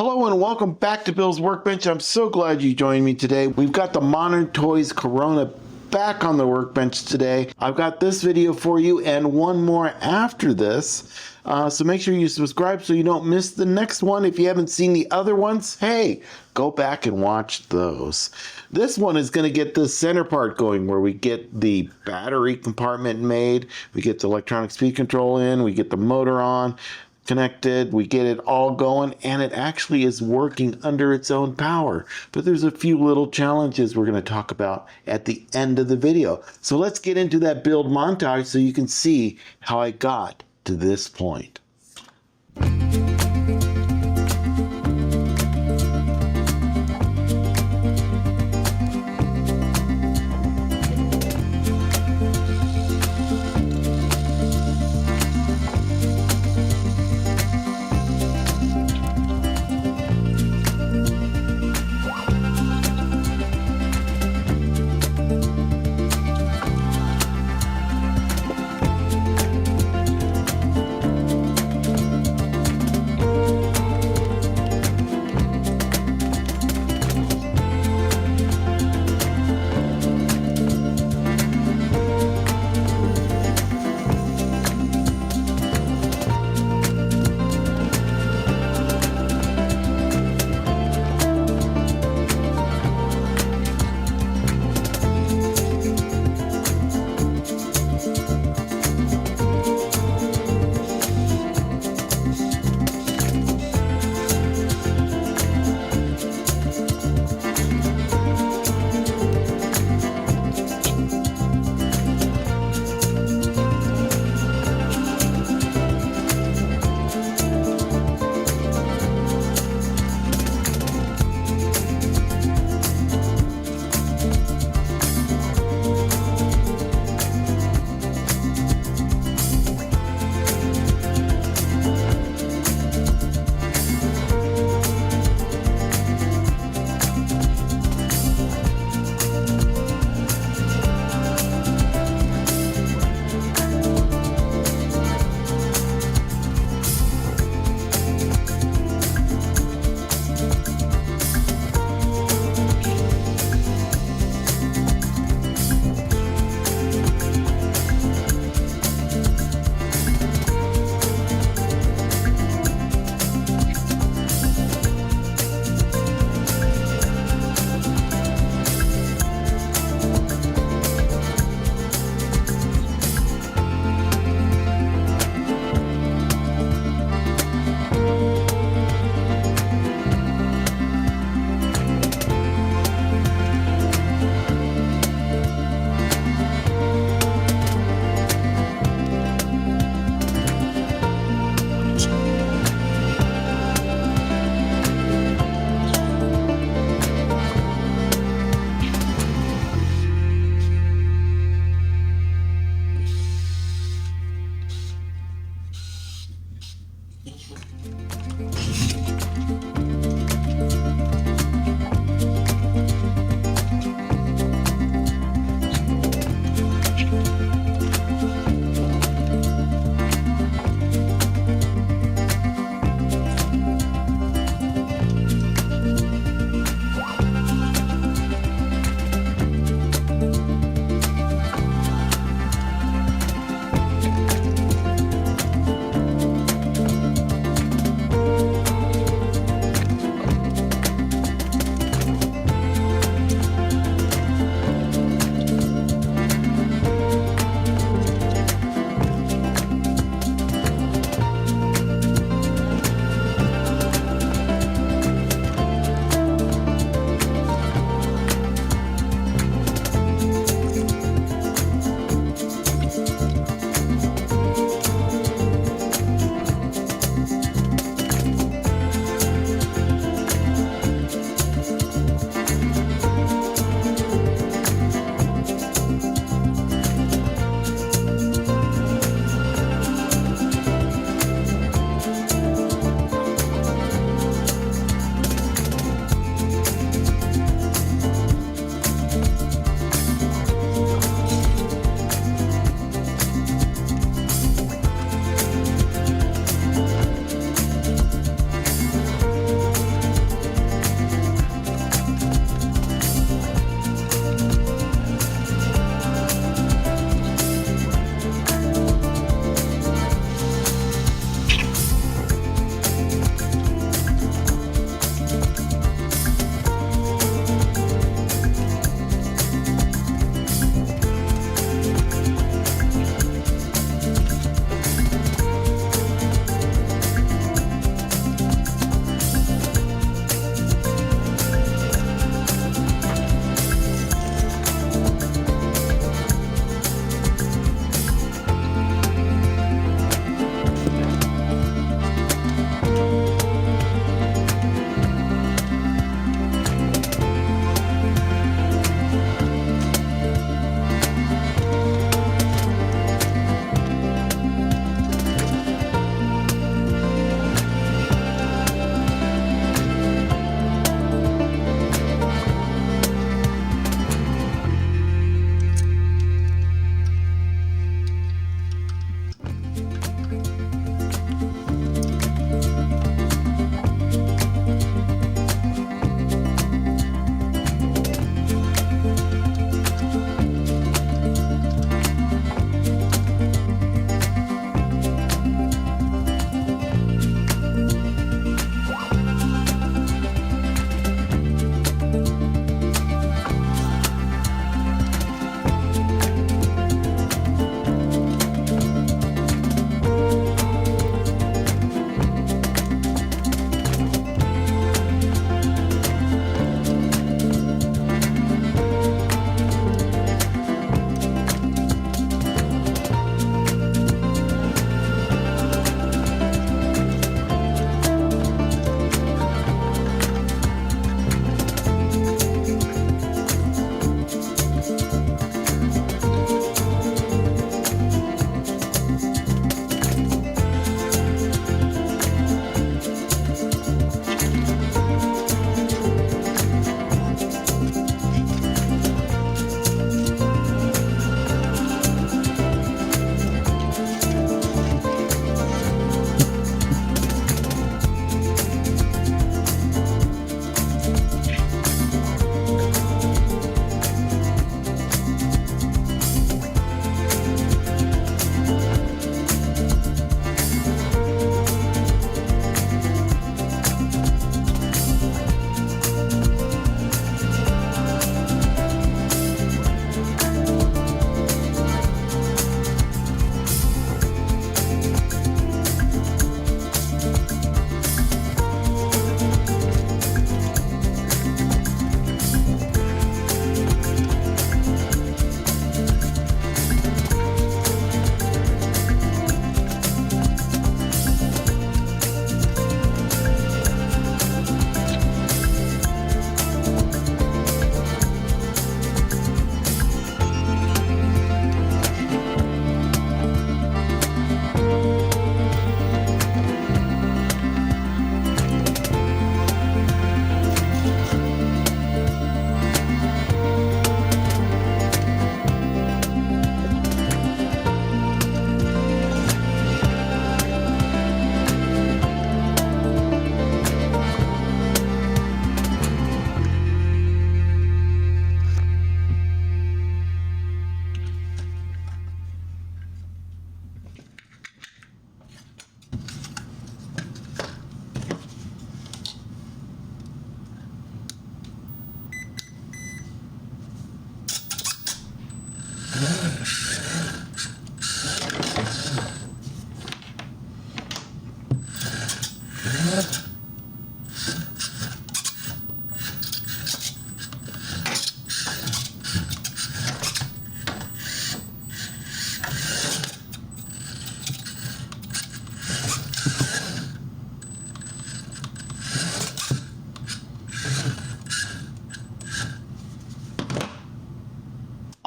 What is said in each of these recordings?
Hello and welcome back to Bill's Workbench. I'm so glad you joined me today. We've got the Modern Toys Corona back on the workbench today. I've got this video for you and one more after this. So make sure you subscribe so you don't miss the next one. If you haven't seen the other ones, hey, go back and watch those. This one is going to get the center part going where we get the battery compartment made, we get the electronic speed control in, we get the motor on, connected, we get it all going, and it actually is working under its own power. But there's a few little challenges we're going to talk about at the end of the video. So let's get into that build montage so you can see how I got to this point.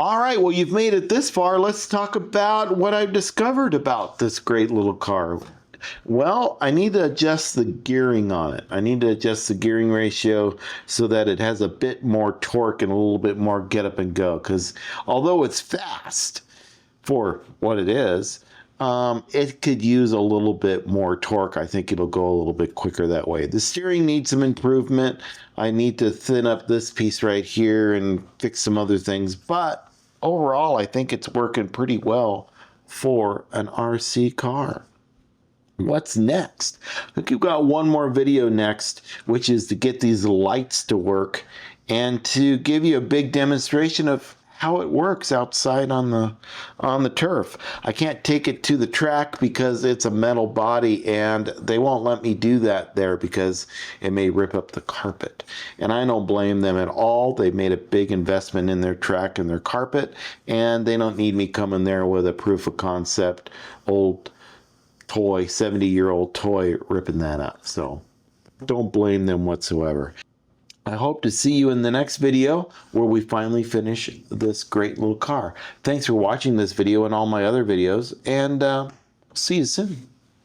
All right, well, you've made it this far. Let's talk about what I've discovered about this great little car. Well, I need to adjust the gearing on it. I need to adjust the gearing ratio so that it has a bit more torque and a little bit more get up and go. Because although it's fast for what it is, it could use a little bit more torque. I think it'll go a little bit quicker that way. The steering needs some improvement. I need to thin up this piece right here and fix some other things. But overall, I think it's working pretty well for an RC car. What's next? I think we've got one more video next, which is to get these lights to work and to give you a big demonstration of how it works outside on the turf. I can't take it to the track because it's a metal body and they won't let me do that there because it may rip up the carpet. And I don't blame them at all. They made a big investment in their track and their carpet, and they don't need me coming there with a proof of concept old toy, 70-year-old toy, ripping that up. So don't blame them whatsoever. I hope to see you in the next video where we finally finish this great little car. Thanks for watching this video and all my other videos, and see you soon.